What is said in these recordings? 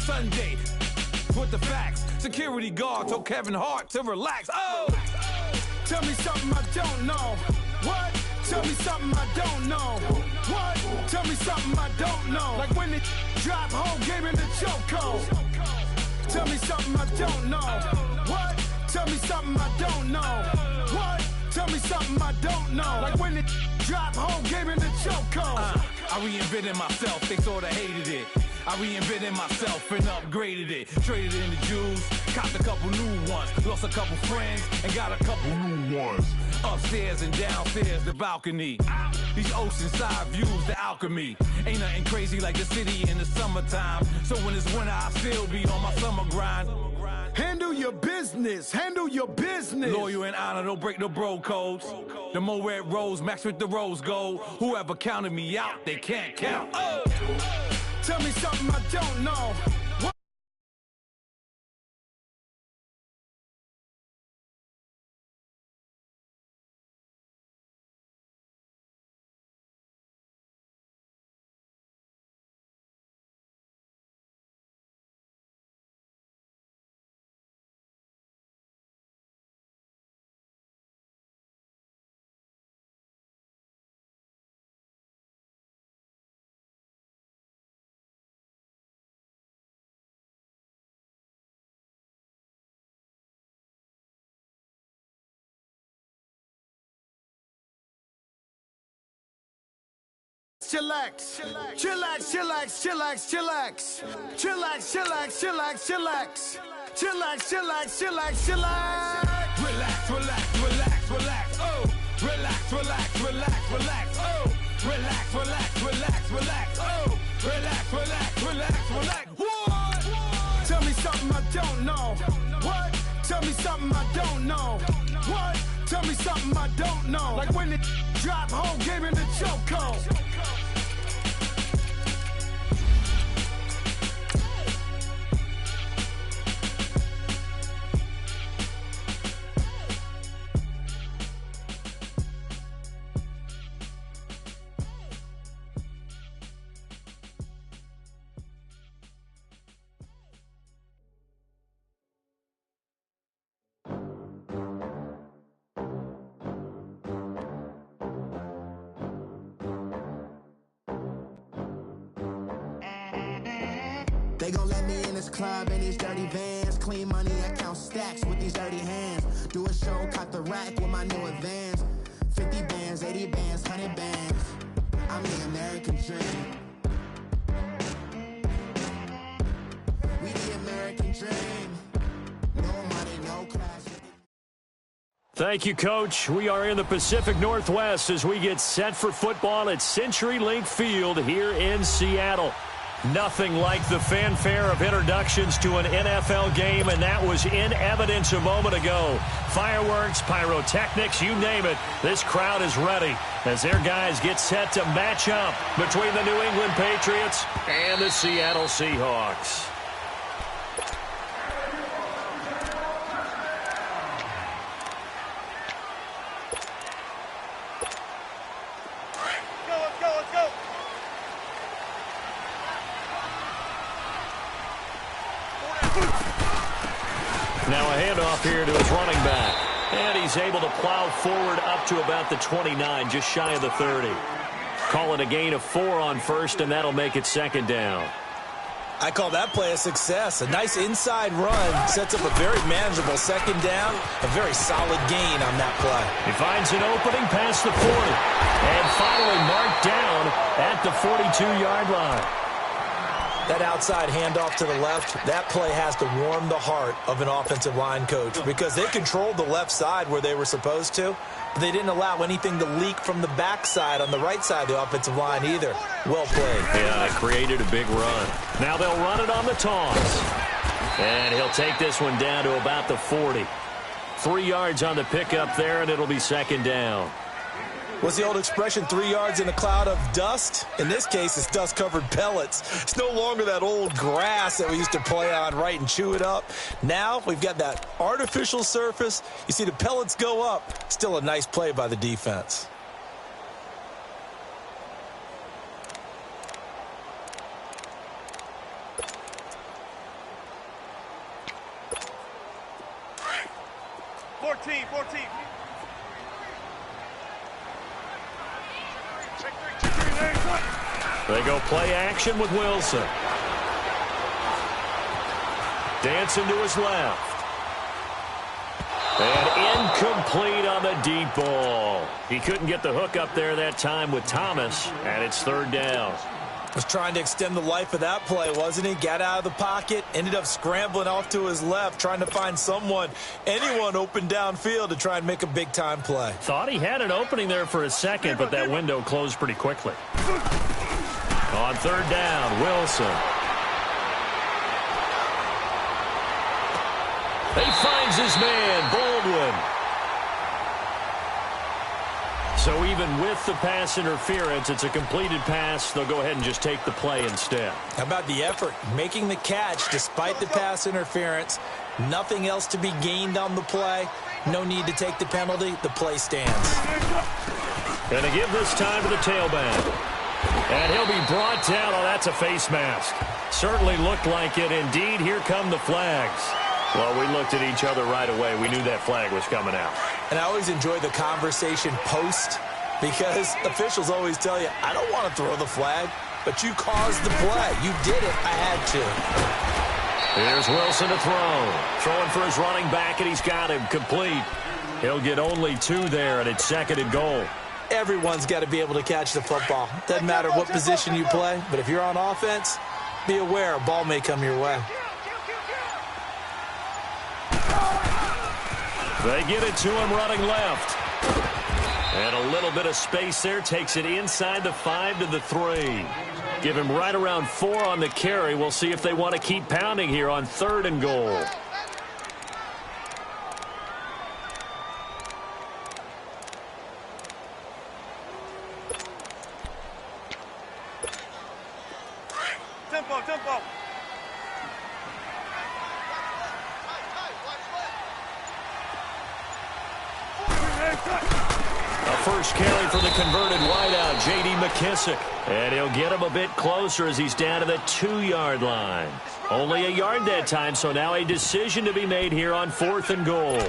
Sunday. With the facts, security guard told Kevin Hart to relax. Oh, tell me something I don't know. What? Tell me something I don't know. What? Tell me something I don't know. Like when it drop whole game in the chokehold. Tell me something I don't know. What? Tell me something I don't know. What? Tell me something I don't know. Like when it drop whole game in the chokehold. I reinvented myself, they sorta hated it. I reinvented myself and upgraded it. Traded in the Jews, copped a couple new ones. Lost a couple friends and got a couple new ones. Upstairs and downstairs, the balcony. These oceanside views, the alchemy. Ain't nothing crazy like the city in the summertime. So when it's winter, I still be on my summer grind. Handle your business, handle your business. Loyal and honor, don't break the bro codes. The more red rose, max with the rose gold. Whoever counted me out, they can't count. Oh! Tell me something I don't know. What? Chillax, chillax, chillax, chillax, chillax, chillax, chillax, chillax, chillax, chillax, chillax, chillax, chillax. Relax, relax, relax, relax. Oh, relax, relax, relax, relax. Oh, relax, relax, relax, relax. Oh, relax, relax, relax, relax. What? Tell me something I don't know. What? Tell me something I don't know. What? Tell me something I don't know. Like when it drop whole game in the chokehold. They gon' let me in this club in these dirty vans. Clean money, I count stacks with these dirty hands. Do a show, cop the rack with my new advance. 50 bands, 80 bands, 100 bands. I'm the American dream. We the American dream. No money, no class. Thank you, Coach. We are in the Pacific Northwest as we get set for football at CenturyLink Field here in Seattle. Nothing like the fanfare of introductions to an NFL game, and that was in evidence a moment ago. Fireworks, pyrotechnics, you name it. This crowd is ready as their guys get set to match up between the New England Patriots and the Seattle Seahawks. Now a handoff here to his running back. And he's able to plow forward up to about the 29, just shy of the 30. Call it a gain of 4 on first, and that'll make it second down. I call that play a success. A nice inside run sets up a very manageable second down. A very solid gain on that play. He finds an opening past the 40. And finally marked down at the 42-yard line. That outside handoff to the left, that play has to warm the heart of an offensive line coach because they controlled the left side where they were supposed to, but they didn't allow anything to leak from the backside on the right side of the offensive line either. Well played. Yeah, it created a big run. Now they'll run it on the toss. And he'll take this one down to about the 40. 3 yards on the pickup there, and it'll be second down. What's the old expression, 3 yards in a cloud of dust? In this case, it's dust-covered pellets. It's no longer that old grass that we used to play on, right, and chew it up. Now we've got that artificial surface. You see the pellets go up. Still a nice play by the defense. 14. They go play action with Wilson. Dancing to his left. And incomplete on the deep ball. He couldn't get the hook up there that time with Thomas, and it's third down. Was trying to extend the life of that play, wasn't he? Got out of the pocket, ended up scrambling off to his left, trying to find anyone open downfield to try and make a big-time play. Thought he had an opening there for a second, but that window closed pretty quickly. On third down, Wilson. He finds his man, Baldwin. So even with the pass interference, it's a completed pass. They'll go ahead and just take the play instead. How about the effort? Making the catch despite the pass interference. Nothing else to be gained on the play. No need to take the penalty. The play stands. Going to give this time to the tailback. And he'll be brought down. Oh, that's a face mask. Certainly looked like it. Indeed, here come the flags. Well, we looked at each other right away. We knew that flag was coming out. And I always enjoy the conversation post because officials always tell you, I don't want to throw the flag, but you caused the play. You did it. I had to. Here's Wilson to throw. Throwing for his running back, and he's got him complete. He'll get only 2 there, and it's second and goal. Everyone's got to be able to catch the football. Doesn't matter what position you play, but if you're on offense, be aware a ball may come your way. They get it to him running left. And a little bit of space there. Takes it inside the 5 to the 3. Give him right around 4 on the carry. We'll see if they want to keep pounding here on third and goal. Tempo. A first carry for the converted wideout, J.D. McKissick. And he'll get him a bit closer as he's down to the 2-yard line. Only a yard that time, so now a decision to be made here on fourth and goal.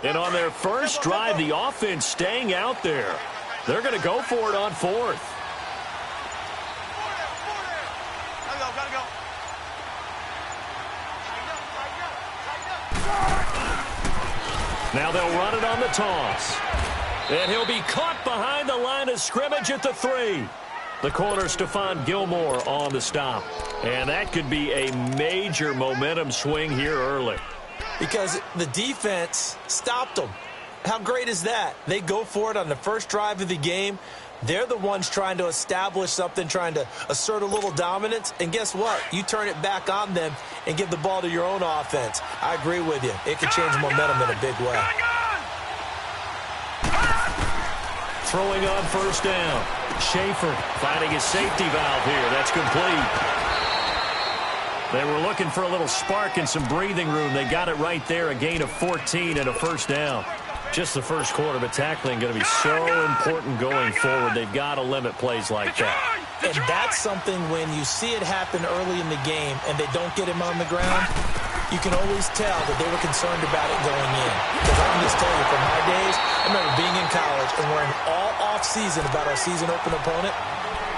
And on their first drive, the offense staying out there. They're going to go for it on fourth. Now they'll run it on the toss. And he'll be caught behind the line of scrimmage at the 3. The corner, Stephon Gilmore, on the stop. And that could be a major momentum swing here early. Because the defense stopped them. How great is that? They go for it on the first drive of the game. They're the ones trying to establish something, trying to assert a little dominance. And guess what? You turn it back on them and give the ball to your own offense. I agree with you. It could change momentum in a big way. Throwing on first down. Schaefer finding his safety valve here. That's complete. They were looking for a little spark and some breathing room. They got it right there. A gain of 14 and a first down. Just the first quarter, but tackling going to be so important going forward. They've got to limit plays like that. And that's something when you see it happen early in the game and they don't get him on the ground, you can always tell that they were concerned about it going in. Because I can just tell you, from my days, I remember being in college and worrying all off-season about our season open opponent,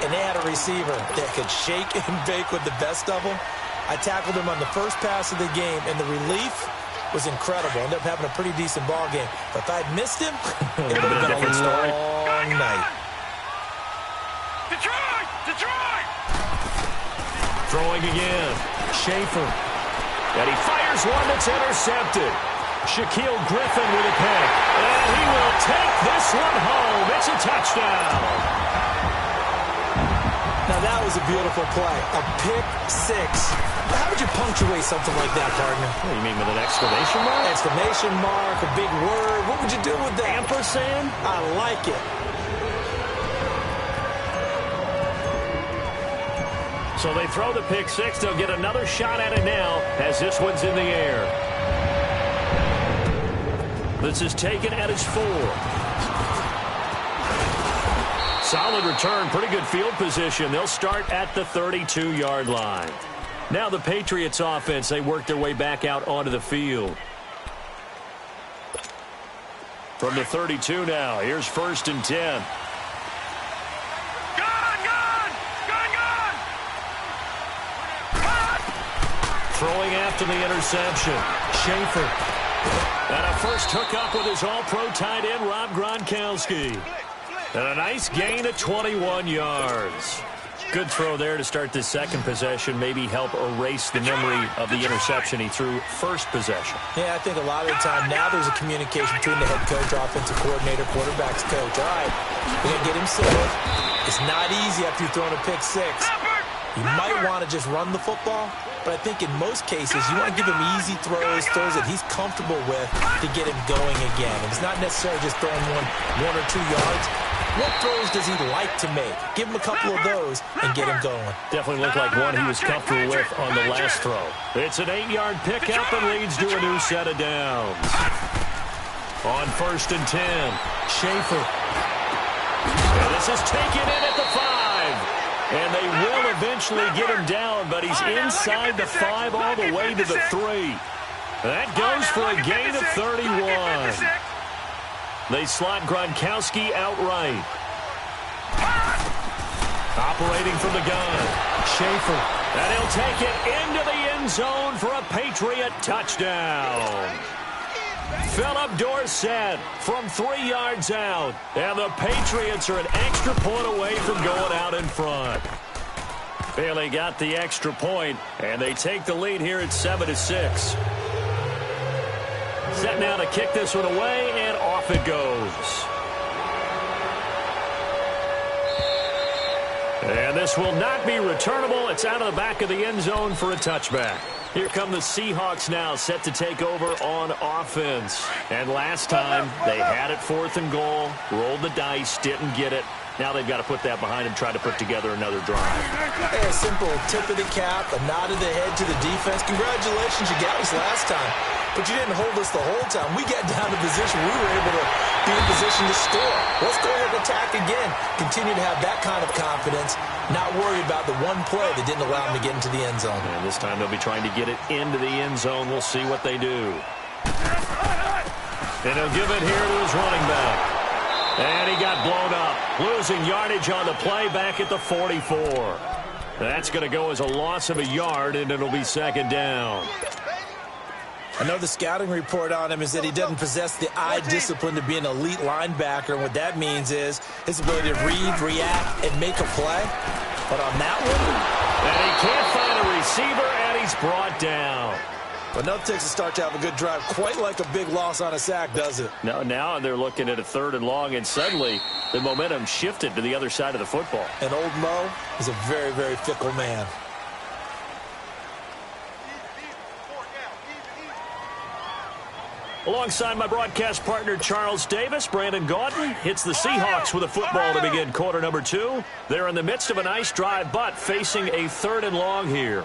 and they had a receiver that could shake and bake with the best of them. I tackled him on the first pass of the game, and the relief was incredible. Ended up having a pretty decent ball game. But if I'd missed him, it would have been a long night. Detroit! Throwing again. Schaefer. And he fires one that's intercepted. Shaquille Griffin with a pick. And he will take this one home. It's a touchdown. Now that was a beautiful play. A pick 6. How would you punctuate something like that, partner? What do you mean, with an exclamation mark? Exclamation mark, a big word. What would you do with that? Ampersand? I like it. So they throw the pick 6. They'll get another shot at it now as this one's in the air. This is taken at its 4. Solid return, pretty good field position. They'll start at the 32-yard line. Now the Patriots offense, they work their way back out onto the field. From the 32 now, here's 1st and 10. Throwing after the interception. Schaefer. And a first hookup with his all-pro tight end, Rob Gronkowski. And a nice gain of 21 yards. Good throw there to start the second possession. Maybe help erase the memory of the interception he threw first possession. Yeah, I think a lot of the time now there's a communication between the head coach, offensive coordinator, quarterback's coach. All right, we're going to get him settled. It's not easy after you've thrown a pick six. You might want to just run the football, but I think in most cases you want to give him easy throws that he's comfortable with to get him going again. And it's not necessarily just throwing one or 2 yards. What throws does he like to make? Give him a couple of those and get him going. Definitely looked like one he was comfortable with on the last throw. It's an 8-yard pickup and leads to a new set of downs. On 1st and 10, Schaefer. And this is taken in at the 5. And they will eventually get him down, but he's inside the 5 all the way to the 3. That goes for a gain of 31. They slot Gronkowski outright. Operating from the gun, Schaefer. And he'll take it into the end zone for a Patriot touchdown. Philip Dorsett from 3 yards out. And the Patriots are an extra point away from going out in front. Bailey got the extra point, and they take the lead here at 7-6. Set now to kick this one away, and off it goes. And this will not be returnable. It's out of the back of the end zone for a touchback. Here come the Seahawks now, set to take over on offense. And last time, they had it 4th and goal, rolled the dice, didn't get it. Now they've got to put that behind them, try to put together another drive. Hey, a simple tip of the cap, a nod of the head to the defense. Congratulations, you got us last time. But you didn't hold us the whole time. We got down to position. We were able to be in position to score. Let's go ahead and attack again. Continue to have that kind of confidence. Not worry about the one play that didn't allow him to get into the end zone. And this time they'll be trying to get it into the end zone. We'll see what they do. And he'll give it here to his running back. And he got blown up. Losing yardage on the play back at the 44. That's going to go as a loss of a yard, and it'll be 2nd down. I know the scouting report on him is that he doesn't possess the eye discipline to be an elite linebacker. And what that means is his ability to read, react, and make a play. But on that one, and he can't find a receiver, and he's brought down. But no, it takes a start to have a good drive. Quite like a big loss on a sack, does it? No, now they're looking at a 3rd and long, and suddenly the momentum shifted to the other side of the football. And old Mo is a very, very fickle man. Alongside my broadcast partner, Charles Davis, Brandon Gaudin hits the Seahawks with a football to begin quarter number 2. They're in the midst of a nice drive, but facing a 3rd and long here.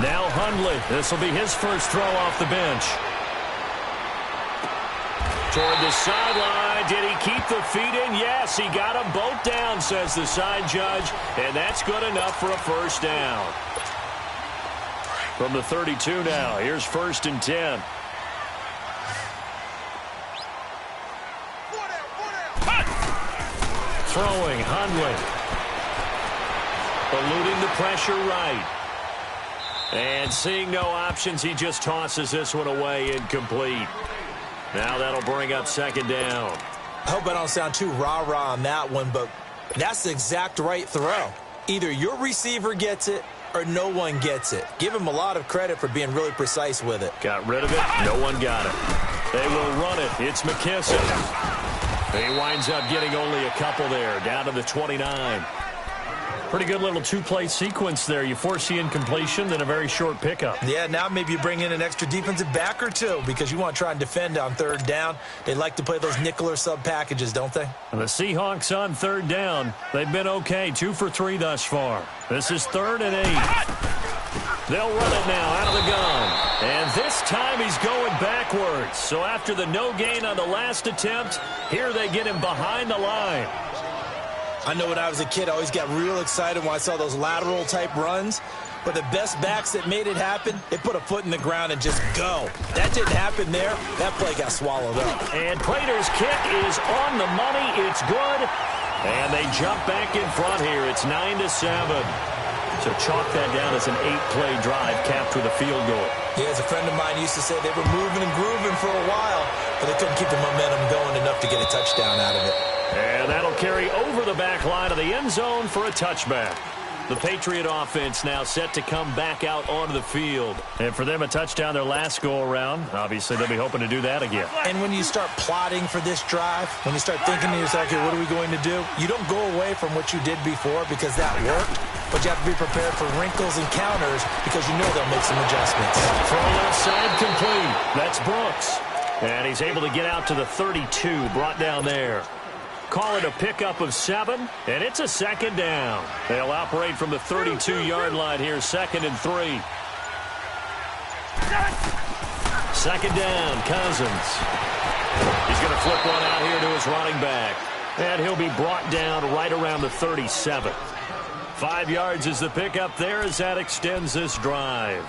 Now Hundley. This will be his first throw off the bench. Toward the sideline. Did he keep the feet in? Yes, he got them both down, says the side judge. And that's good enough for a first down. From the 32 now, here's 1st and 10. Throwing, Hundley. Eluding the pressure right. And seeing no options, he just tosses this one away, incomplete. Now that'll bring up 2nd down. I hope I don't sound too rah-rah on that one, but that's the exact right throw. Either your receiver gets it or no one gets it. Give him a lot of credit for being really precise with it. Got rid of it. No one got it. They will run it. It's McKissick. He winds up getting only a couple there, down to the 29. Pretty good little 2-play sequence there. You force the incompletion, then a very short pickup. Yeah, now maybe you bring in an extra defensive back or 2 because you want to try and defend on 3rd down. They like to play those nickel or sub packages, don't they? And the Seahawks on 3rd down. They've been okay, 2 for 3 thus far. This is 3rd and 8. They'll run it now out of the gun. And this time he's going backwards. So after the no gain on the last attempt, here they get him behind the line. I know when I was a kid, I always got real excited when I saw those lateral-type runs. But the best backs that made it happen, they put a foot in the ground and just go. That didn't happen there. That play got swallowed up. And Prater's kick is on the money. It's good. And they jump back in front here. It's 9-7. So chalk that down as an 8-play drive capped with a field goal. Yeah, as a friend of mine used to say, they were moving and grooving for a while, but they couldn't keep the momentum going enough to get a touchdown out of it. And that'll carry over the back line of the end zone for a touchback. The Patriot offense now set to come back out onto the field. And for them, a touchdown their last go-around. Obviously, they'll be hoping to do that again. And when you start plotting for this drive, when you start thinking to yourself, okay, what are we going to do? You don't go away from what you did before because that worked, but you have to be prepared for wrinkles and counters because you know they'll make some adjustments. Throw left side complete. That's Brooks. And he's able to get out to the 32, brought down there. Call it a pickup of 7, and it's a second down. They'll operate from the 32-yard line here, 2nd and 3. Second down, Cousins. He's going to flip one out here to his running back. And he'll be brought down right around the 37. 5 yards is the pickup there as that extends this drive.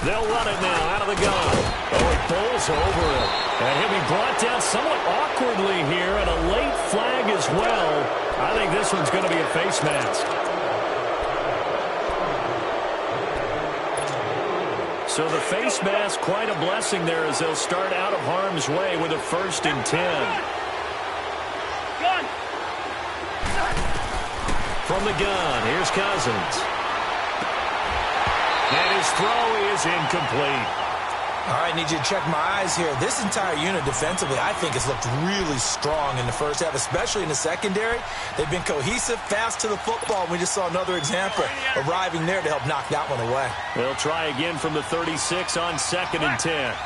They'll run it now out of the gun. Oh, it bowls over it. And he'll be brought down somewhat awkwardly here, and a late flag as well. I think this one's going to be a face mask. So the face mask, quite a blessing there as they'll start out of harm's way with a 1st and 10. Gun. From the gun, here's Cousins. And his throw is incomplete. All right, need you to check my eyes here. This entire unit defensively, I think, has looked really strong in the first half, especially in the secondary. They've been cohesive, fast to the football. We just saw another example arriving there to help knock that one away. They'll try again from the 36 on 2nd and 10.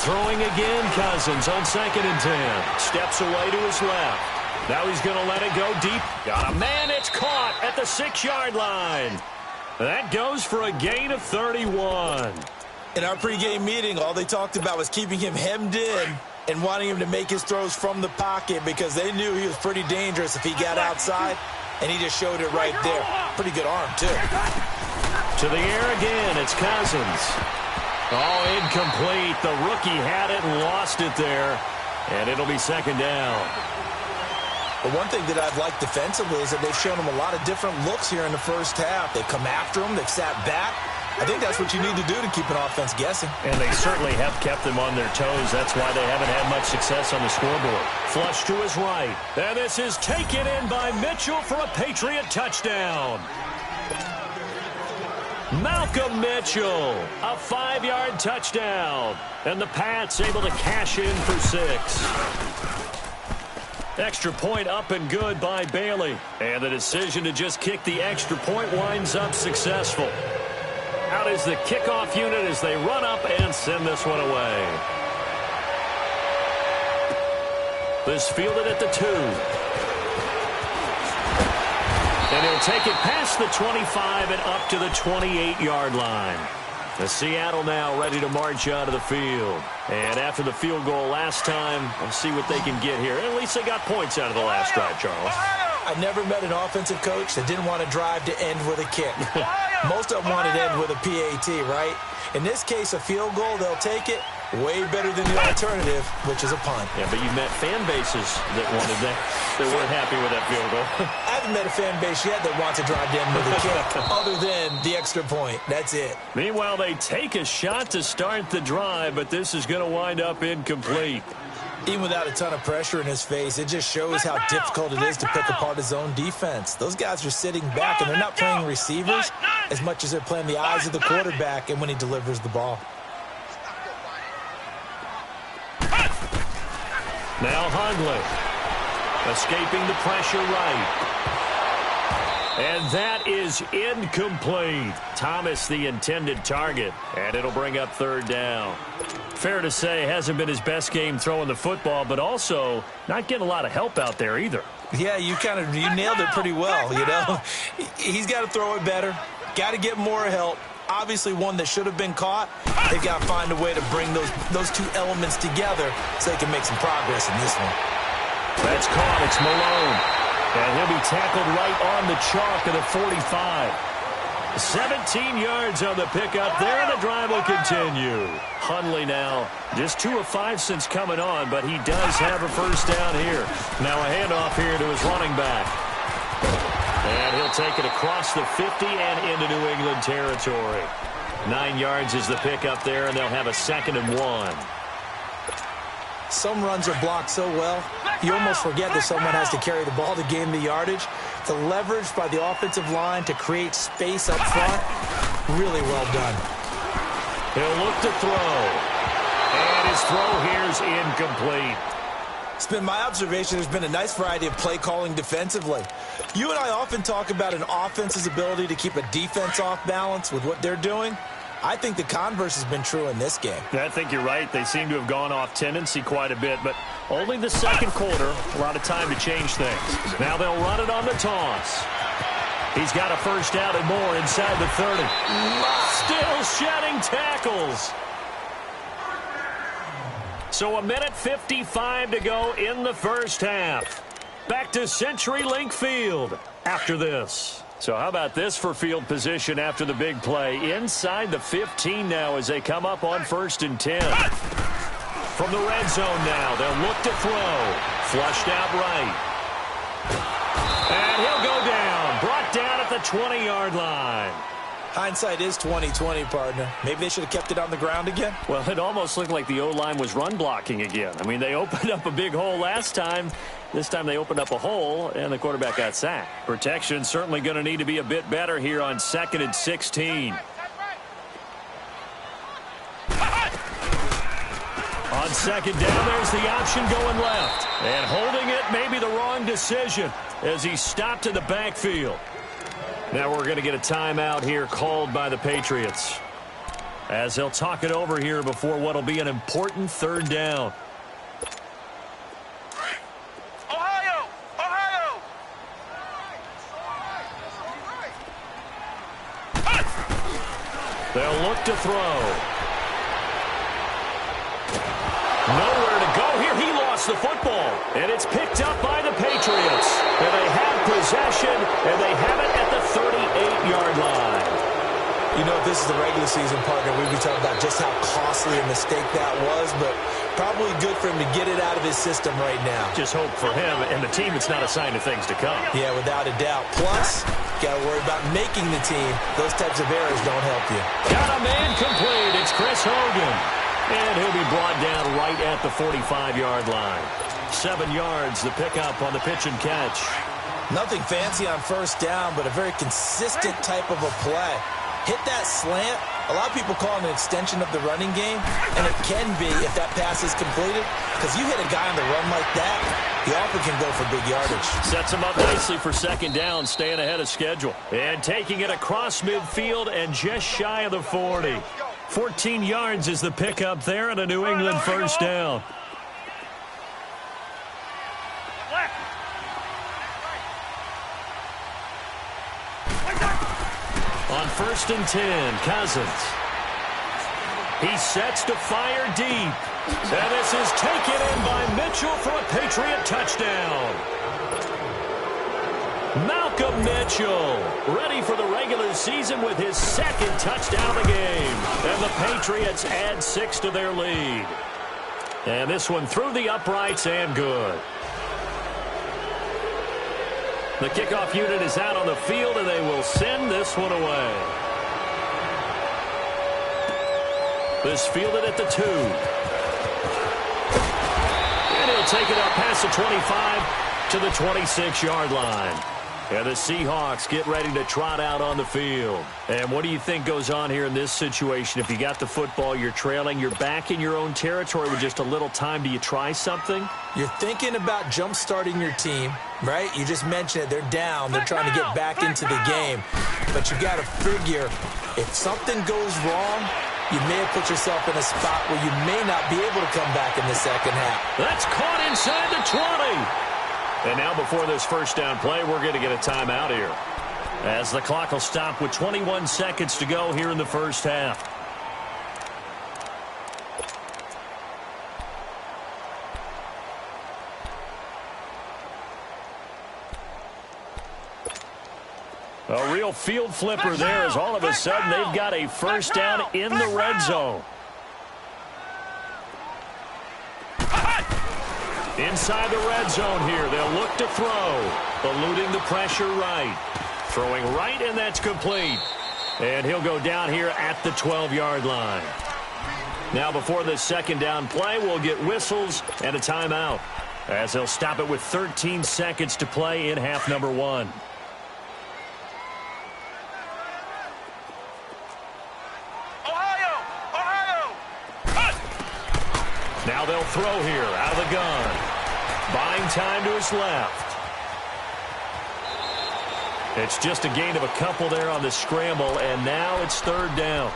Throwing again, Cousins on 2nd and 10. Steps away to his left. Now he's going to let it go deep. Got a man. It's caught at the 6-yard line. That goes for a gain of 31. In our pregame meeting, all they talked about was keeping him hemmed in and wanting him to make his throws from the pocket because they knew he was pretty dangerous if he got outside, and he just showed it right there. Pretty good arm, too. To the air again. It's Cousins. Oh, incomplete. The rookie had it and lost it there, and it'll be 2nd down. But one thing that I've liked defensively is that they've shown him a lot of different looks here in the first half. They've come after him. They've sat back. I think that's what you need to do to keep an offense guessing. And they certainly have kept them on their toes. That's why they haven't had much success on the scoreboard. Flush to his right. And this is taken in by Mitchell for a Patriot touchdown. Malcolm Mitchell, a 5-yard touchdown. And the Pats able to cash in for 6. Extra point up and good by Bailey. And the decision to just kick the extra point winds up successful. Out is the kickoff unit as they run up and send this one away. This fielded at the 2. And he'll take it past the 25 and up to the 28-yard line. The Seattle now ready to march out of the field. And after the field goal last time, we'll see what they can get here. At least they got points out of the last drive, Charles. I've never met an offensive coach that didn't want to drive to end with a kick. Most of them wanted to end with a PAT, right? In this case, a field goal, they'll take it. Way better than the alternative, which is a punt. Yeah, but you've met fan bases that wanted that. They weren't happy with that field goal. I haven't met a fan base yet that wants to drive down with a kick other than the extra point. That's it. Meanwhile, they take a shot to start the drive, but this is going to wind up incomplete. Even without a ton of pressure in his face, it just shows how difficult it is to pick apart his own defense. Those guys are sitting back, and they're not playing receivers as much as they're playing the eyes of the quarterback and when he delivers the ball. Now Hundley, escaping the pressure right. And that is incomplete. Thomas the intended target, and it'll bring up 3rd down. Fair to say, hasn't been his best game throwing the football, but also not getting a lot of help out there either. Yeah, you nailed it pretty well, you know. He's got to throw it better, got to get more help. Obviously one that should have been caught. They've got to find a way to bring those two elements together so they can make some progress in this one. That's caught. It's Malone. And he'll be tackled right on the chalk of the 45. 17 yards on the pickup there, and the drive will continue. Hundley now just 2 of 5 since coming on, but he does have a first down here. Now a handoff here to his running back. And he'll take it across the 50 and into New England territory. 9 yards is the pickup there, and they'll have a 2nd and 1. Some runs are blocked so well, you almost forget that someone has to carry the ball to gain the yardage. The leverage by the offensive line to create space up front, really well done. He'll look to throw. And his throw here is incomplete. It's been my observation there's been a nice variety of play calling defensively. You and I often talk about an offense's ability to keep a defense off balance with what they're doing. I think the converse has been true in this game. I think you're right. They seem to have gone off tendency quite a bit, but only the second quarter. A lot of time to change things. Now they'll run it on the toss. He's got a first down and more inside the 30. Still shedding tackles. So 1:55 to go in the first half. Back to CenturyLink Field after this. So how about this for field position after the big play? Inside the 15 now as they come up on 1st and 10. From the red zone now, they'll look to throw. Flushed out right. And he'll go down. Brought down at the 20-yard line. Hindsight is 20/20, partner. Maybe they should have kept it on the ground again. Well, it almost looked like the O-line was run blocking again. I mean, they opened up a big hole last time. This time they opened up a hole, and the quarterback got sacked. Protection certainly going to need to be a bit better here on 2nd and 16. On 2nd down, there's the option going left. And holding it may be the wrong decision as he stopped in the backfield. Now we're going to get a timeout here called by the Patriots as they'll talk it over here before what will be an important 3rd down. Ohio! Ohio! They'll look to throw. Nowhere to go here. He lost the football, and it's picked up by the Patriots. And they have possession, and they have it at the 38-yard line. You know, if this is the regular season, partner, we'd be talking about just how costly a mistake that was, but probably good for him to get it out of his system right now. Just hope for him and the team it's not a sign of things to come. Yeah, without a doubt. Plus, got to worry about making the team. Those types of errors don't help you. Got a man complete. It's Chris Hogan. And he'll be brought down right at the 45-yard line. 7 yards, the pickup on the pitch and catch. Nothing fancy on 1st down, but a very consistent type of a play. Hit that slant. A lot of people call it an extension of the running game, and it can be if that pass is completed, because you hit a guy on the run like that, he often can go for big yardage. Sets him up nicely for 2nd down, staying ahead of schedule. And taking it across midfield and just shy of the 40. 14 yards is the pickup there and a New England first down. On 1st and 10, Cousins. He sets to fire deep. And this is taken in by Mitchell for a Patriot touchdown. Malcolm Mitchell, ready for the regular season with his 2nd touchdown of the game. And the Patriots add 6 to their lead. And this one through the uprights and good. The kickoff unit is out on the field, and they will send this one away. This fielded at the 2. And he'll take it up past the 25 to the 26-yard line. And the Seahawks get ready to trot out on the field. And what do you think goes on here in this situation? If you got the football, you're trailing, you're back in your own territory with just a little time. Do you try something? You're thinking about jump-starting your team, right? You just mentioned it. They're down. They're trying to get back into the game. But you got to figure, if something goes wrong, you may have put yourself in a spot where you may not be able to come back in the second half. That's caught inside the 20. And now before this first down play, we're going to get a timeout here, as the clock will stop with 21 seconds to go here in the first half. A real field flipper there, as all of a sudden they've got a first down in the red zone. Inside the red zone here, they'll look to throw, eluding the pressure right. Throwing right, and that's complete. And he'll go down here at the 12-yard line. Now before this second down play, we'll get whistles and a timeout, as they'll stop it with 13 seconds to play in half number 1. Now they'll throw here out of the gun. Buying time to his left. It's just a gain of a couple there on the scramble, and now it's third down.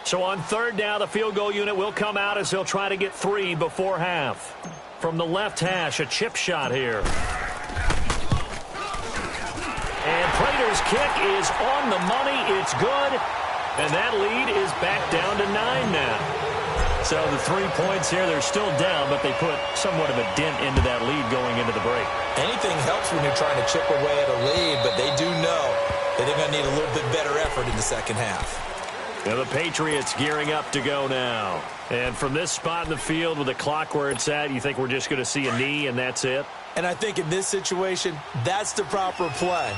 So on third down, the field goal unit will come out as they'll try to get 3 before half. From the left hash, a chip shot here. And Prater's kick is on the money. It's good. And that lead is back down to 9 now. So the 3 points here, they're still down, but they put somewhat of a dent into that lead going into the break. Anything helps when you're trying to chip away at a lead, but they do know that they're going to need a little bit better effort in the second half. Now the Patriots gearing up to go now. And from this spot in the field with the clock where it's at, you think we're just going to see a knee and that's it? And I think in this situation, that's the proper play.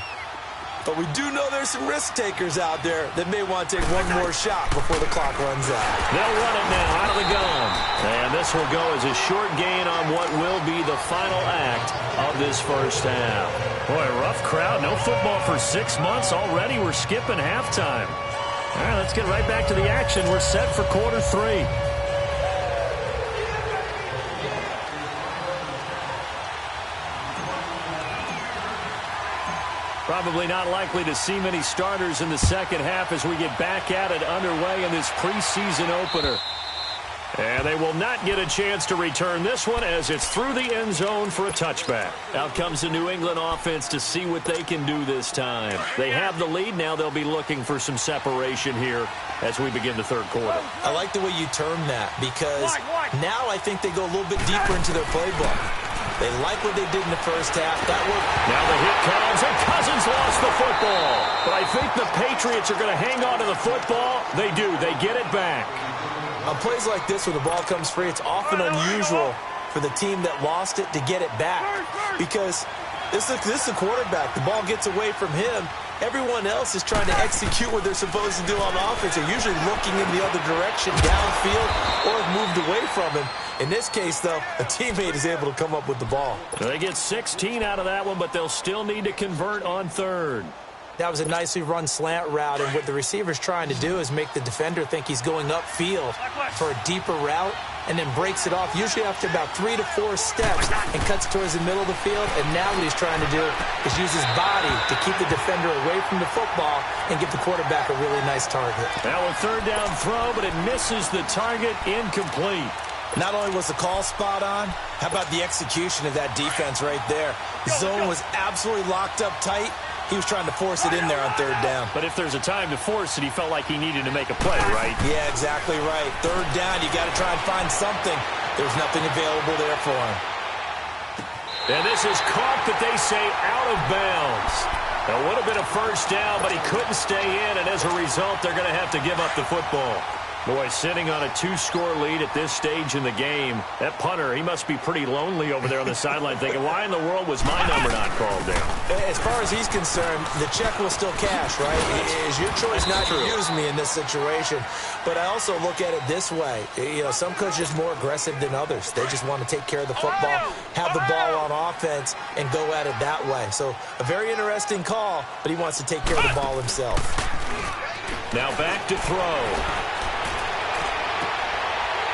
But we do know there's some risk takers out there that may want to take one more shot before the clock runs out. They'll run it now out of the gun. And this will go as a short gain on what will be the final act of this first half. Boy, rough crowd. No football for 6 months. Already we're skipping halftime. All right, let's get right back to the action. We're set for quarter 3. Probably not likely to see many starters in the second half as we get back at it underway in this preseason opener. And they will not get a chance to return this one as it's through the end zone for a touchback. Out comes the New England offense to see what they can do this time. They have the lead. Now they'll be looking for some separation here as we begin the third quarter. I like the way you term that because now I think they go a little bit deeper into their playbook. They like what they did in the first half. That worked. Now the hit comes, and Cousins lost the football. But I think the Patriots are going to hang on to the football. They do. They get it back. On plays like this where the ball comes free, it's often unusual for the team that lost it to get it back. Because this is a quarterback. The ball gets away from him. Everyone else is trying to execute what they're supposed to do on offense. They're usually looking in the other direction, downfield, or have moved away from him. In this case, though, a teammate is able to come up with the ball. They get 16 out of that one, but they'll still need to convert on third. That was a nicely run slant route, and what the receiver's trying to do is make the defender think he's going upfield for a deeper route, and then breaks it off, usually after about 3 to 4 steps, and cuts towards the middle of the field. And now what he's trying to do is use his body to keep the defender away from the football and give the quarterback a really nice target. Now a third down throw, but it misses the target, incomplete. Not only was the call spot on, how about the execution of that defense right there? The zone was absolutely locked up tight. He was trying to force it in there on third down. But if there's a time to force it, he felt like he needed to make a play, right? Yeah, exactly right. Third down, you got to try and find something. There's nothing available there for him. And this is caught, but they say out of bounds. That would have been a first down, but he couldn't stay in, and as a result, they're going to have to give up the football. Boy, sitting on a 2-score lead at this stage in the game, that punter, he must be pretty lonely over there on the sideline thinking, why in the world was my number not called down? As far as he's concerned, the check will still cash, right? It is your choice not to use me in this situation. But I also look at it this way. You know, some coaches are more aggressive than others. They just want to take care of the football, have the ball on offense, and go at it that way. So a very interesting call, but he wants to take care of the ball himself. Now back to throw.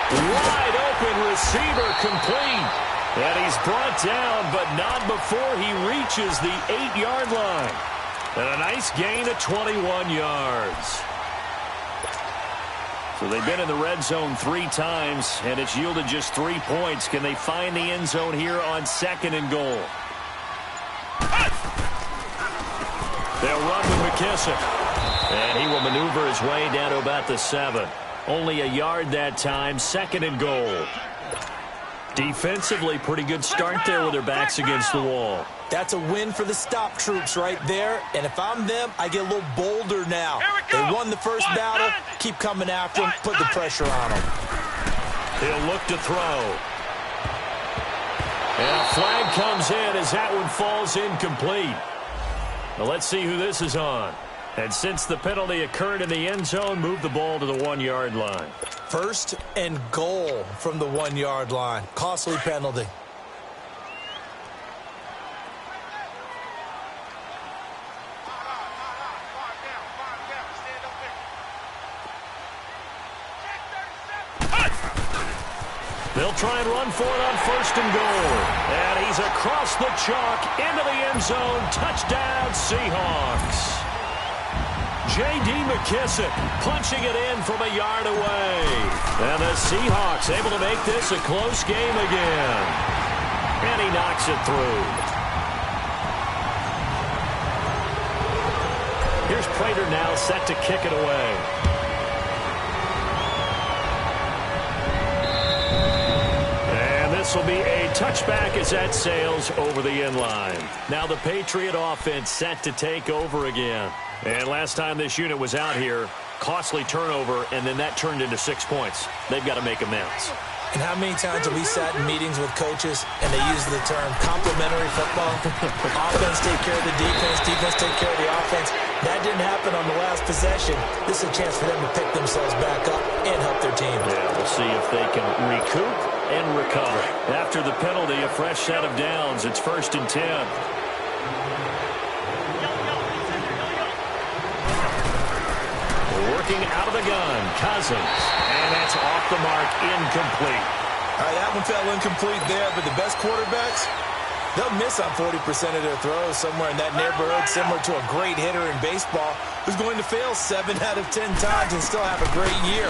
Wide open receiver complete. And he's brought down, but not before he reaches the 8-yard line. And a nice gain of 21 yards. So they've been in the red zone 3 times, and it's yielded just 3 points. Can they find the end zone here on 2nd and goal? They'll run with McKissick. And he will maneuver his way down to about the 7. Only a yard that time, 2nd and goal. Defensively, pretty good start there with their backs against the wall. That's a win for the stop troops right there. And if I'm them, I get a little bolder now. They won the first battle. Keep coming after them. Put the pressure on them. He'll look to throw. And a flag comes in as that one falls incomplete. Well, let's see who this is on. And since the penalty occurred in the end zone, move the ball to the 1-yard line. 1st and goal from the 1-yard line. Costly penalty. They'll try and run for it on 1st and goal. And he's across the chalk into the end zone. Touchdown, Seahawks. J.D. McKissick punching it in from a yard away. And the Seahawks able to make this a close game again. And he knocks it through. Here's Prater now set to kick it away. This will be a touchback as that sails over the end line. Now the Patriot offense set to take over again. And last time this unit was out here, costly turnover, and then that turned into 6 points. They've got to make amends. And how many times have we sat in meetings with coaches and they use the term complementary football? Offense take care of the defense, defense take care of the offense. That didn't happen on the last possession. This is a chance for them to pick themselves back up and help their team. Yeah, we'll see if they can recoup and recover. After the penalty, a fresh set of downs. It's 1st and 10. Working out of the gun, Cousins. And that's off the mark, incomplete. All right, that one fell incomplete there, but the best quarterbacks, they'll miss on 40% of their throws, somewhere in that neighborhood, similar to a great hitter in baseball who's going to fail 7 out of 10 times and still have a great year.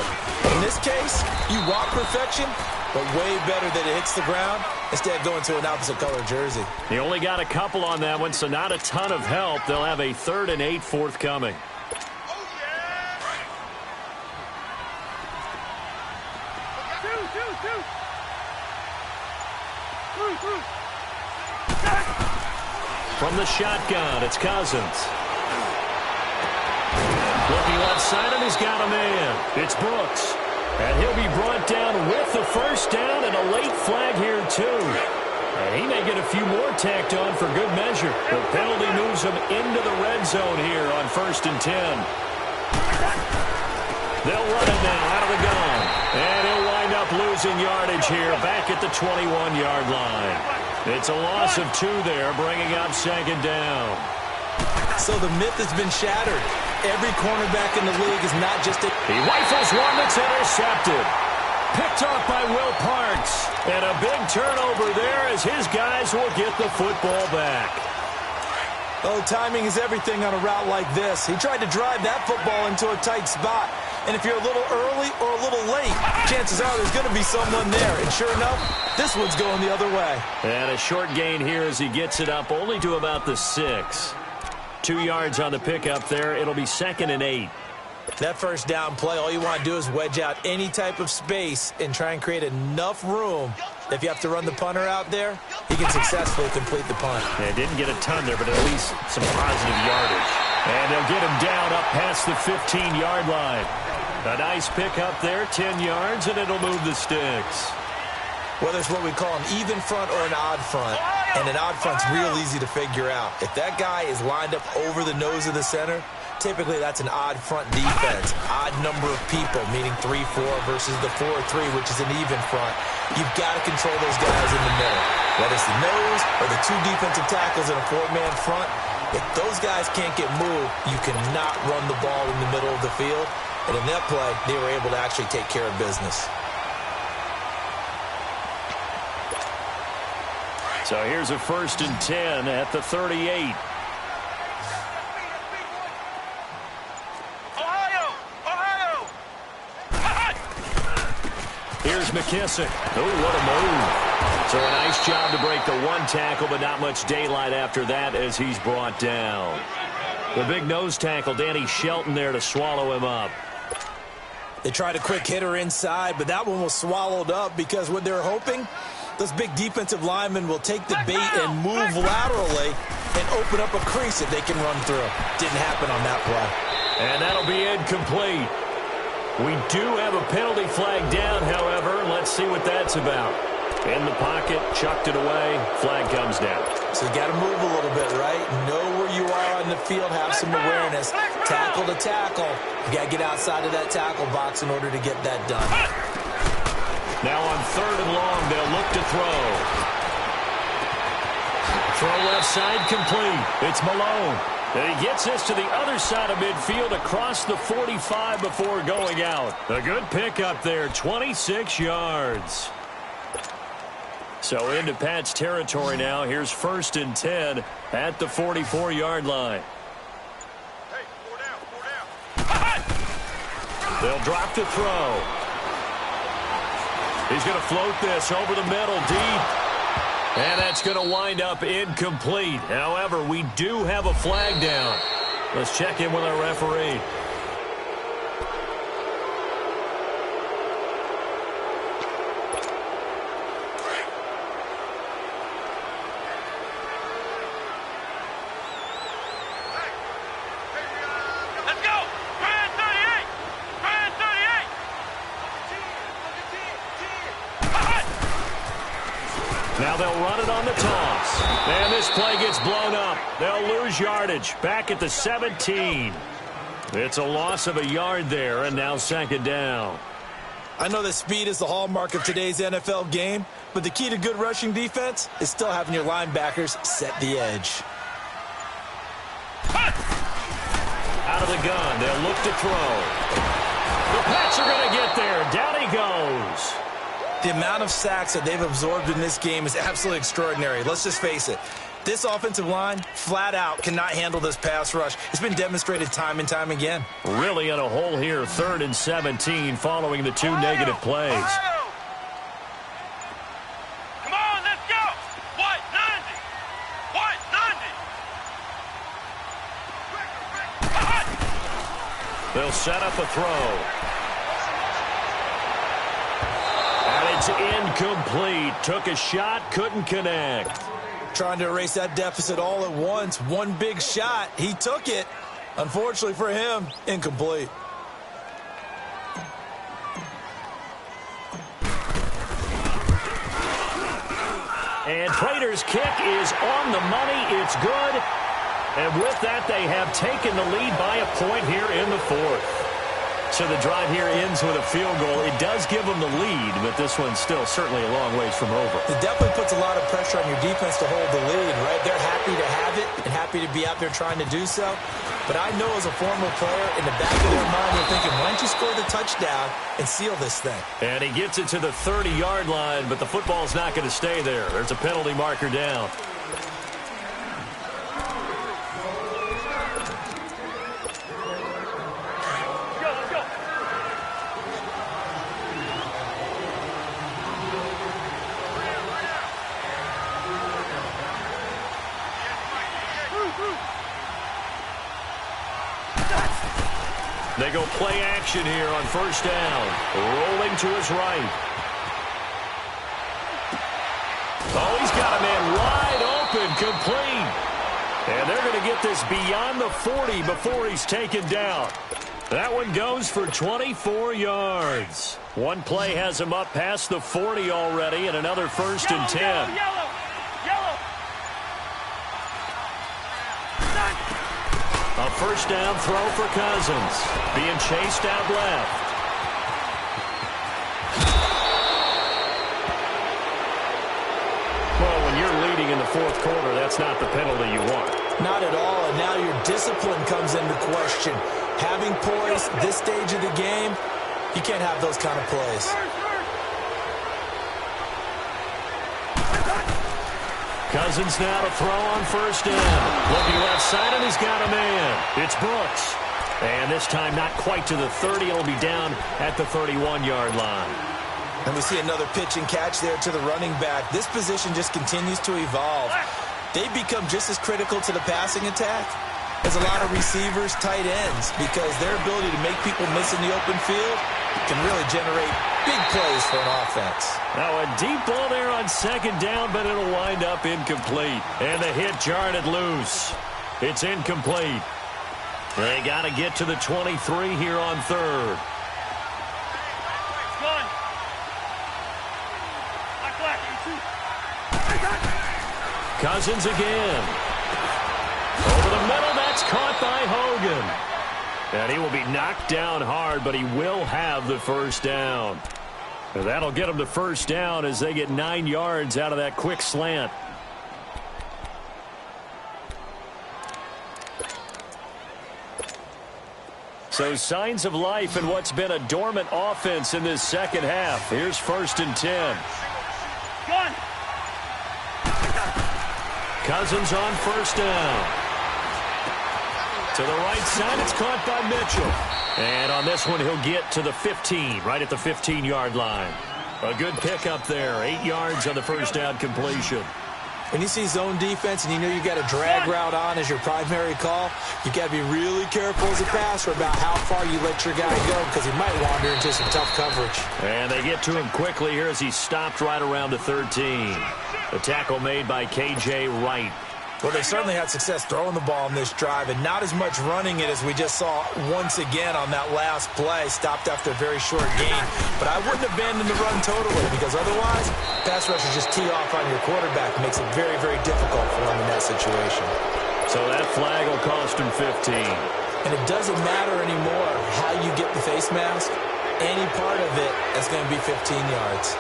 In this case, you want perfection, but way better that it hits the ground instead of going to an opposite color jersey. He only got a couple on that one, so not a ton of help. They'll have a 3rd and 8 forthcoming. From the shotgun, it's Cousins. Looking left side, and he's got a man. It's Brooks. And he'll be brought down with the first down and a late flag here, too. And he may get a few more tacked on for good measure. The penalty moves him into the red zone here on 1st and 10. They'll run it now out of the gun. And he'll wind up losing yardage here back at the 21-yard line. It's a loss of 2 there, bringing up 2nd down. So the myth has been shattered. Every cornerback in the league is not just a... He rifles one that's intercepted. Picked off by Will Parks. And a big turnover there as his guys will get the football back. Oh, timing is everything on a route like this. He tried to drive that football into a tight spot. And if you're a little early or a little late, chances are there's going to be someone there. And sure enough, this one's going the other way. And a short gain here as he gets it up only to about the 6. 2 yards on the pickup there. It'll be 2nd and 8. That first down play, all you want to do is wedge out any type of space and try and create enough room. If you have to run the punter out there, he can successfully complete the punt. Yeah, didn't get a ton there, but at least some positive yardage. And they'll get him down up past the 15-yard line. A nice pickup there, 10 yards, and it'll move the sticks. Whether it's what we call an even front or an odd front, and an odd front's real easy to figure out. If that guy is lined up over the nose of the center, typically that's an odd front defense. Odd number of people, meaning 3-4 versus the 4-3, which is an even front. You've got to control those guys in the middle. Whether it's the nose or the 2 defensive tackles in a 4-man front, if those guys can't get moved, you cannot run the ball in the middle of the field. And in that play, they were able to actually take care of business. So here's a 1st and 10 at the 38. Here's McKissick. Oh, what a move. So a nice job to break the one tackle, but not much daylight after that as he's brought down. The big nose tackle, Danny Shelton there to swallow him up. They tried a quick hitter inside, but that one was swallowed up because what they're hoping, those big defensive linemen will take the bait and move laterally and open up a crease that they can run through. Didn't happen on that play. And that'll be incomplete. We do have a penalty flag down, however. Let's see what that's about. In the pocket, chucked it away, flag comes down. So you got to move a little bit, right? Know where you are on the field, have some awareness. Tackle to tackle. You got to get outside of that tackle box in order to get that done. Now on 3rd and long, they'll look to throw. Throw left side complete. It's Malone. And he gets this to the other side of midfield across the 45 before going out. A good pickup there, 26 yards. So into Pat's territory now. Here's 1st and 10 at the 44-yard line. Hey, 4 down. They'll drop the throw. He's going to float this over the middle deep. And that's going to wind up incomplete. However, we do have a flag down. Let's check in with our referee. Now they'll run it on the toss. And this play gets blown up. They'll lose yardage back at the 17. It's a loss of a yard there, and now 2nd down. I know that speed is the hallmark of today's NFL game, but the key to good rushing defense is still having your linebackers set the edge. Out of the gun, they'll look to throw. The Pats are going to get there. Down he goes. The amount of sacks that they've absorbed in this game is absolutely extraordinary. Let's just face it. This offensive line, flat out, cannot handle this pass rush. It's been demonstrated time and time again. Really in a hole here, 3rd and 17, following the 2 negative plays. Come on, let's go. What? 90. What? 90. They'll set up a throw. And it's incomplete. Took a shot, couldn't connect. Trying to erase that deficit all at once. One big shot. He took it. Unfortunately for him, incomplete. And Prater's kick is on the money. It's good. And with that, they have taken the lead by a point here in the 4th. So the drive here ends with a field goal. It does give them the lead, but this one's still certainly a long ways from over. It definitely puts a lot of pressure on your defense to hold the lead, right? They're happy to have it and happy to be out there trying to do so. But I know as a former player, in the back of their mind, they're thinking, why don't you score the touchdown and seal this thing? And he gets it to the 30-yard line, but the football's not going to stay there. There's a penalty marker down. They go play action here on 1st down. Rolling to his right. Oh, he's got a man wide open, complete. And they're going to get this beyond the 40 before he's taken down. That one goes for 24 yards. One play has him up past the 40 already, and another 1st and 10. Yellow. A 1st down throw for Cousins. Being chased out left. Well, when you're leading in the 4th quarter, that's not the penalty you want. Not at all, and now your discipline comes into question. Having poise this stage of the game, you can't have those kind of plays. Cousins now to throw on 1st down. Looking left side, and he's got a man. It's Brooks. And this time not quite to the 30. It'll be down at the 31-yard line. And we see another pitch and catch there to the running back. This position just continues to evolve. They become just as critical to the passing attack as a lot of receivers, tight ends, because their ability to make people miss in the open field can really generate big plays for an offense. Now a deep ball there on second down, but it'll wind up incomplete. And the hit jarred it loose. It's incomplete. They got to get to the 23 here on third. Cousins again. Over the middle, that's caught by Hogan. And he will be knocked down hard, but he will have the first down. And that'll get him the first down as they get 9 yards out of that quick slant. So signs of life in what's been a dormant offense in this second half. Here's 1st and 10. Cousins on first down. To the right side, it's caught by Mitchell. And on this one, he'll get to the 15, right at the 15-yard line. A good pickup there, 8 yards on the first down completion. When you see zone defense and you know you got a drag route on as your primary call, you got to be really careful as a passer about how far you let your guy go because he might wander into some tough coverage. And they get to him quickly here as he stopped right around the 13. The tackle made by K.J. Wright. Well, they certainly had success throwing the ball in this drive and not as much running it as we just saw once again on that last play. Stopped after a very short gain. But I wouldn't abandon the run totally because otherwise, pass rushers just tee off on your quarterback. It makes it very, very difficult for him in that situation. So that flag will cost him 15. And it doesn't matter anymore how you get the face mask. Any part of it is going to be 15 yards.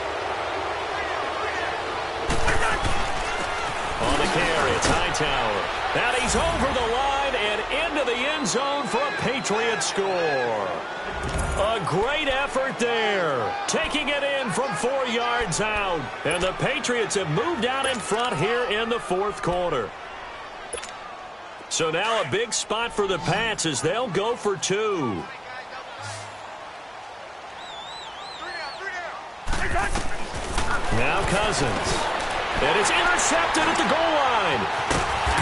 On the carry, it's Hightower. And he's over the line and into the end zone for a Patriot score. A great effort there. Taking it in from 4 yards out. And the Patriots have moved out in front here in the fourth quarter. So now a big spot for the Pats as they'll go for 2. Now Cousins. And it's intercepted at the goal line.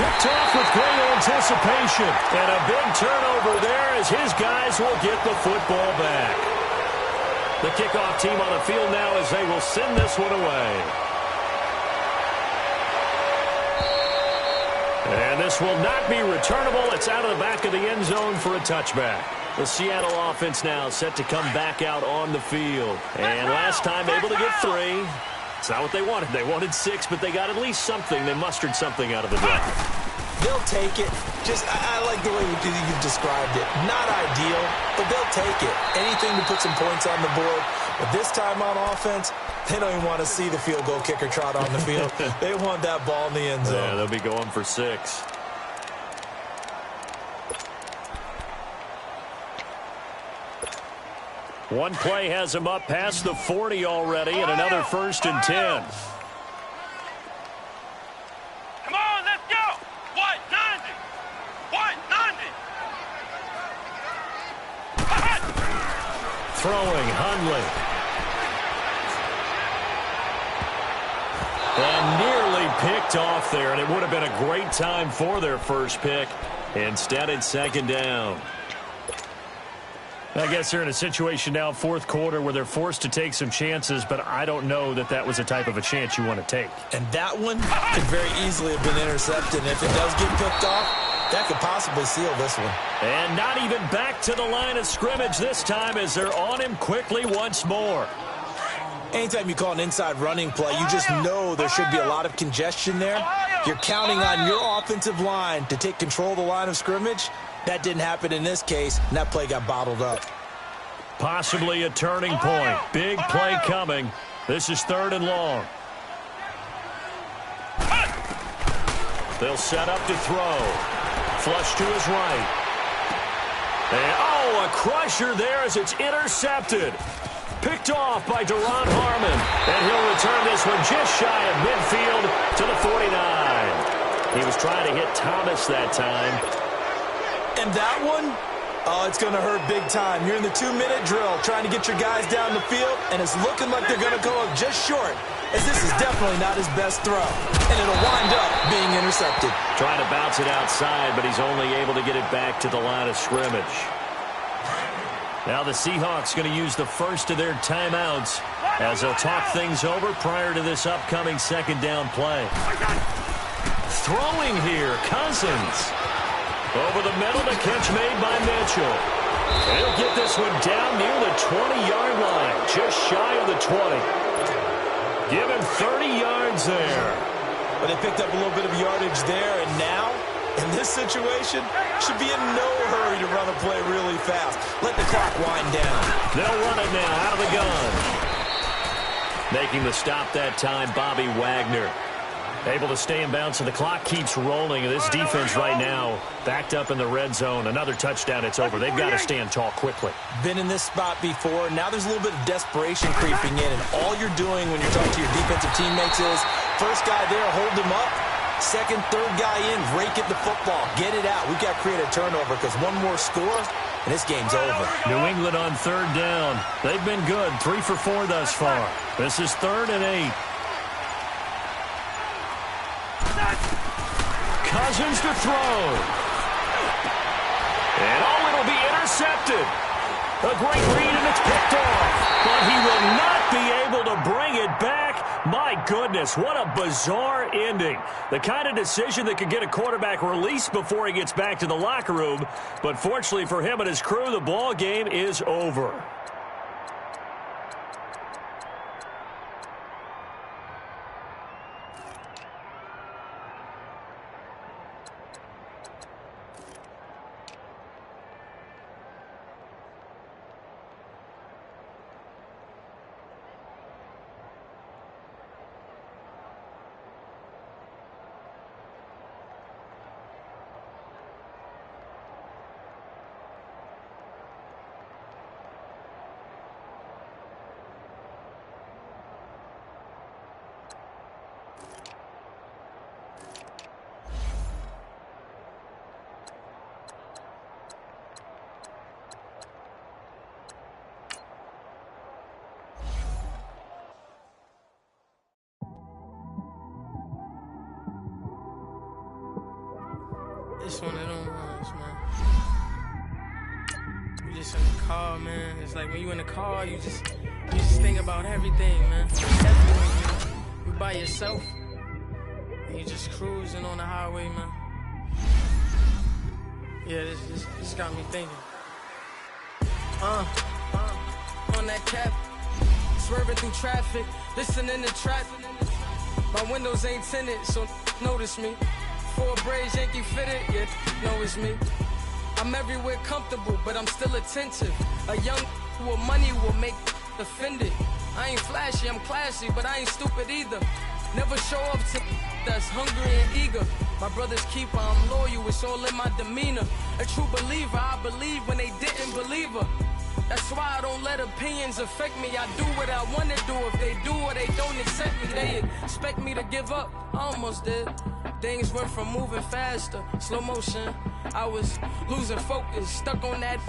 Picked off with great anticipation. And a big turnover there as his guys will get the football back. The kickoff team on the field now as they will send this one away. And this will not be returnable. It's out of the back of the end zone for a touchback. The Seattle offense now set to come back out on the field. And last time able to get 3. It's not what they wanted. They wanted 6, but they got at least something. They mustered something out of the drive. They'll take it. I like the way you described it. Not ideal, but they'll take it. Anything to put some points on the board. But this time on offense, they don't even want to see the field goal kicker trot on the field. They want that ball in the end zone. Yeah, they'll be going for 6. One play has him up past the 40 already, and another 1st and 10. Come on, let's go! 190! 190! Throwing, Hundley. And nearly picked off there, and it would have been a great time for their first pick. Instead, it's 2nd down. I guess they're in a situation now, fourth quarter, where they're forced to take some chances, but I don't know that that was the type of a chance you want to take. And that one could very easily have been intercepted. And if it does get picked off, that could possibly seal this one. And not even back to the line of scrimmage this time as they're on him quickly once more. Anytime you call an inside running play, you just know there should be a lot of congestion there. You're counting on your offensive line to take control of the line of scrimmage. That didn't happen in this case, and that play got bottled up. Possibly a turning point. Big play coming. This is 3rd and long. They'll set up to throw. Flush to his right. And, a crusher there as it's intercepted. Picked off by Deron Harmon. And he'll return this one just shy of midfield to the 49. He was trying to hit Thomas that time. And that one Oh, it's going to hurt big time. You're in the 2-minute drill trying to get your guys down the field, and it's looking like they're going to go up just short, as this is definitely not his best throw. And it'll wind up being intercepted. Trying to bounce it outside, but he's only able to get it back to the line of scrimmage. Now the Seahawks going to use the first of their timeouts as they'll talk things over prior to this upcoming second down play. Throwing here, Cousins. Over the middle, the catch made by Mitchell. He'll get this one down near the 20-yard line, just shy of the 20. Give him 30 yards there. But they picked up a little bit of yardage there, and now, in this situation, should be in no hurry to run a play really fast. Let the clock wind down. They'll run it now out of the gun. Making the stop that time, Bobby Wagner. Able to stay in bounds, and the clock keeps rolling. This defense right now backed up in the red zone. Another touchdown, it's over. They've got to stand tall quickly. Been in this spot before. Now there's a little bit of desperation creeping in, and all you're doing when you're talking to your defensive teammates is first guy there, hold him up. Second, third guy in, rake at the football. Get it out. We've got to create a turnover because one more score, and this game's over. New England on third down. They've been good. 3 for 4 thus far. This is 3rd and 8. Cousins to throw. And it'll be intercepted. A great read, and it's picked off. But he will not be able to bring it back. My goodness, what a bizarre ending. The kind of decision that could get a quarterback released before he gets back to the locker room. But fortunately for him and his crew, the ball game is over. It's one of them ones, man. You just in the car, man. It's like when you in the car, you just think about everything, man. Everything. You by yourself, and you just cruising on the highway, man. Yeah, this got me thinking. On that cap, swerving through traffic, listening to trap. My windows ain't tinted, so notice me. 4 braids, Yankee fitted, yeah, know it's me. I'm everywhere comfortable, but I'm still attentive. A young with money will make offended. I ain't flashy, I'm classy, but I ain't stupid either. Never show up to that's hungry and eager. My brother's keeper, I'm loyal, it's all in my demeanor. A true believer, I believe when they didn't believe her. That's why I don't let opinions affect me. I do what I want to do. If they do or they don't accept me, they expect me to give up. I almost did. Things went from moving faster, slow motion. I was losing focus, stuck on that.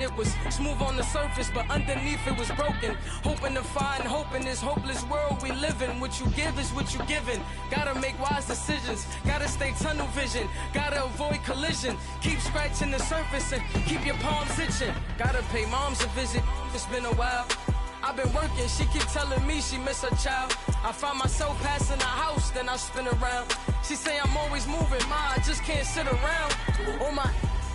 It was smooth on the surface, but underneath it was broken. Hoping to find hope in this hopeless world we live in. What you give is what you given. Gotta make wise decisions. Gotta stay tunnel vision. Gotta avoid collision. Keep scratching the surface and keep your palms itching. Gotta pay moms a visit. It's been a while. I've been working, she keep telling me she miss her child. I find myself passing the house, then I spin around. She say I'm always moving, ma, I just can't sit around. Oh my,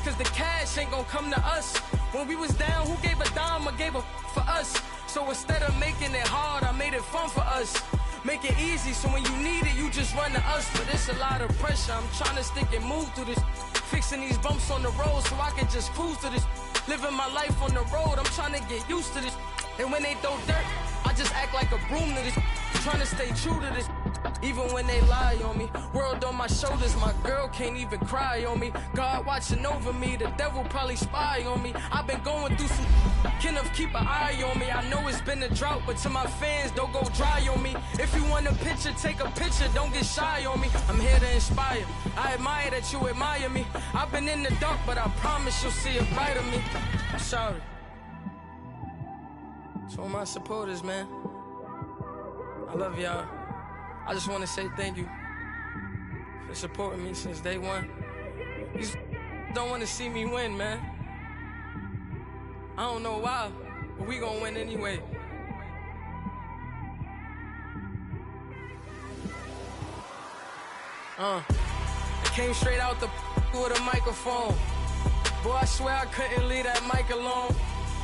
cause the cash ain't gonna come to us. When we was down, who gave a dime or gave a for us? So instead of making it hard, I made it fun for us. Make it easy, so when you need it, you just run to us. But it's a lot of pressure, I'm trying to stick and move through this. Fixing these bumps on the road so I can just cruise to this. Living my life on the road, I'm trying to get used to this. And when they throw dirt, I just act like a broom to this. Trying to stay true to this. Even when they lie on me. World on my shoulders, my girl can't even cry on me. God watching over me, the devil probably spy on me. I've been going through some Kenneth, keep an eye on me. I know it's been a drought, but to my fans, don't go dry on me. If you you want a picture, take a picture, don't get shy on me. I'm here to inspire. I admire that you admire me. I've been in the dark, but I promise you'll see a brighter me. I'm sorry. To all my supporters, man. I love y'all. I just want to say thank you for supporting me since day one. These don't want to see me win, man. I don't know why, but we gonna win anyway. I came straight out the with a microphone. Boy, I swear I couldn't leave that mic alone.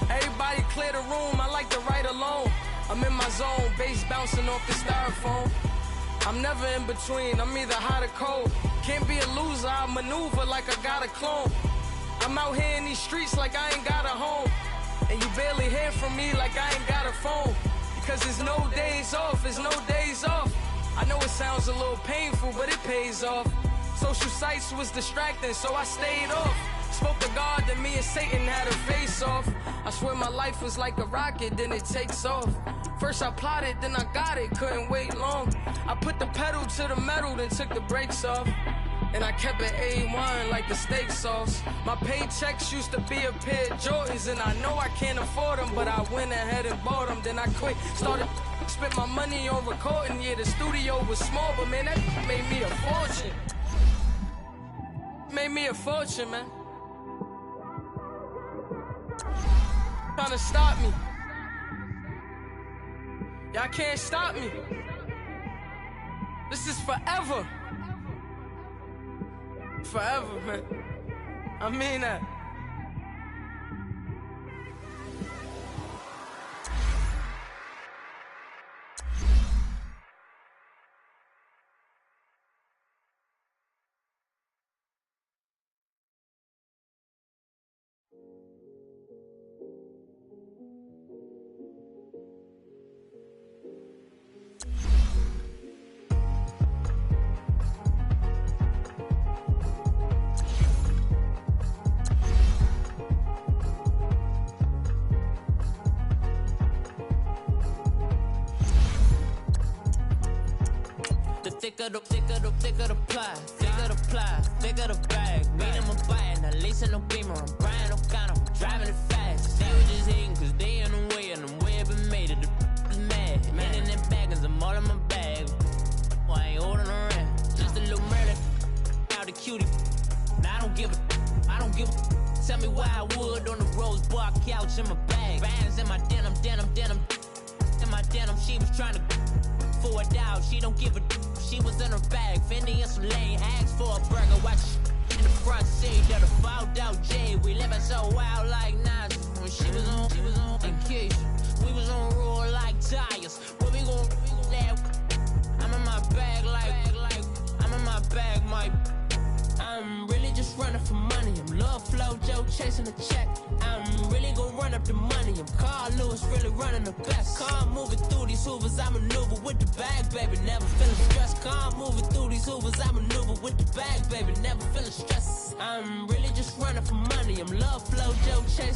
Everybody clear the room, I like to write alone. I'm in my zone, bass bouncing off the styrofoam. I'm never in between, I'm either hot or cold. Can't be a loser, I maneuver like I got a clone. I'm out here in these streets like I ain't got a home. And you barely hear from me like I ain't got a phone. Because there's no days off, there's no days off. I know it sounds a little painful, but it pays off. Social sites was distracting, so I stayed off. Spoke to God that me and Satan had a face off. I swear my life was like a rocket, then it takes off. First I plotted, then I got it, couldn't wait long. I put the pedal to the metal, then took the brakes off. And I kept it A1 like the steak sauce. My paychecks used to be a pair of Jordans, and I know I can't afford them, but I went ahead and bought them. Then I quit, started spent my money on recording. Yeah, the studio was small, but man, that made me a fortune. Made me a fortune, man. Trying to stop me. Y'all can't stop me. This is forever. Forever, man. I mean that. Thicker the ply, thicker the bag. Mean I'm a buying, at least in no beamer. I'm Brian O'Connor, I'm driving it fast. They were just hating cause they in the way, and the way I've been made it, the is mad. Man in them baggins, I'm all in my bag. I ain't holding around, just a little murder. Out the cutie, now I don't give a. Tell me why I would on the rose bar couch in my bag. Bands in my denim. In my denim, she was trying to for it out, she don't give a. She was in her bag, Fendi and some lane hags for a burger. Watch in the front seat of the fouled out J. We living so wild like Nas. When she was on vacation, we was on roll like tires. What we gon' laugh? I'm in my bag like I'm in my bag, my. I'm really just running for money. I'm Love Flow Joe chasing the check. I'm really gon' run up the money. I'm Carl Lewis, really running the best. Calm moving through these hoovers, I maneuver with the bag, baby. Never feeling stressed. Calm moving through these hoovers, I maneuver with the bag, baby. Never feeling stressed. I'm really just running for money. I'm Love Flow Joe chasing.